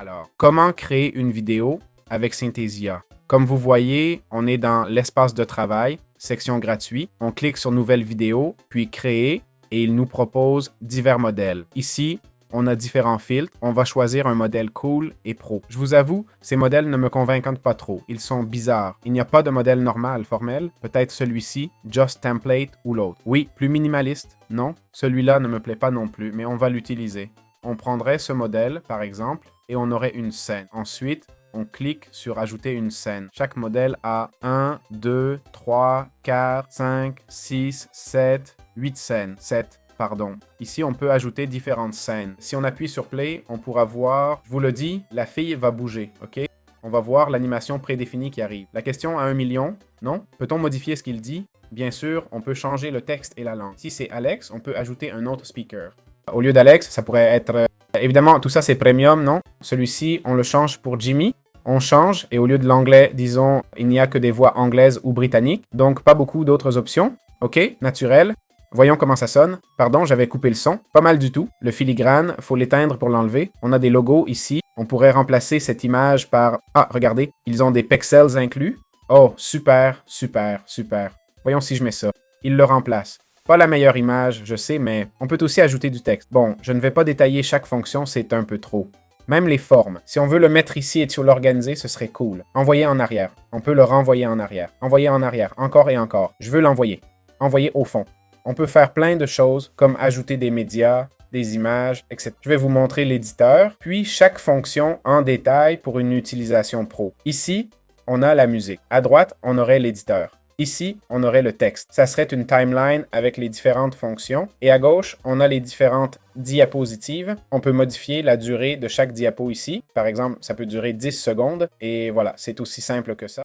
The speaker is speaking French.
Alors, comment créer une vidéo avec Synthesia? Comme vous voyez, on est dans l'espace de travail, section gratuit. On clique sur Nouvelle vidéo, puis Créer, et il nous propose divers modèles. Ici, on a différents filtres. On va choisir un modèle cool et pro. Je vous avoue, ces modèles ne me convainquent pas trop. Ils sont bizarres. Il n'y a pas de modèle normal, formel. Peut-être celui-ci, Just Template ou l'autre. Oui, plus minimaliste. Non, celui-là ne me plaît pas non plus, mais on va l'utiliser. On prendrait ce modèle, par exemple, et on aurait une scène. Ensuite, on clique sur Ajouter une scène. Chaque modèle a 1, 2, 3, 4, 5, 6, 7, 8 scènes. 7. Pardon. Ici, on peut ajouter différentes scènes. Si on appuie sur Play, on pourra voir, je vous le dis, la fille va bouger, ok? On va voir l'animation prédéfinie qui arrive. La question à 1 million, non? Peut-on modifier ce qu'il dit? Bien sûr, on peut changer le texte et la langue. Si c'est Alex, on peut ajouter un autre speaker. Au lieu d'Alex, ça pourrait être... évidemment, tout ça, c'est premium, non? Celui-ci, on le change pour Jimmy. On change, et au lieu de l'anglais, disons, il n'y a que des voix anglaises ou britanniques. Donc, pas beaucoup d'autres options. OK, naturel. Voyons comment ça sonne. Pardon, j'avais coupé le son. Pas mal du tout. Le filigrane, faut l'éteindre pour l'enlever. On a des logos ici. On pourrait remplacer cette image par... Ah, regardez, ils ont des pixels inclus. Oh, super, super, super. Voyons si je mets ça. Il le remplace. Pas la meilleure image, je sais, mais on peut aussi ajouter du texte. Bon, je ne vais pas détailler chaque fonction, c'est un peu trop. Même les formes. Si on veut le mettre ici et sur l'organiser, ce serait cool. Envoyer en arrière. On peut le renvoyer en arrière. Envoyer en arrière. Encore et encore. Je veux l'envoyer. Envoyer au fond. On peut faire plein de choses, comme ajouter des médias, des images, etc. Je vais vous montrer l'éditeur, puis chaque fonction en détail pour une utilisation pro. Ici, on a la musique. À droite, on aurait l'éditeur. Ici, on aurait le texte. Ça serait une timeline avec les différentes fonctions. Et à gauche, on a les différentes diapositives. On peut modifier la durée de chaque diapo ici. Par exemple, ça peut durer 10 secondes. Et voilà, c'est aussi simple que ça.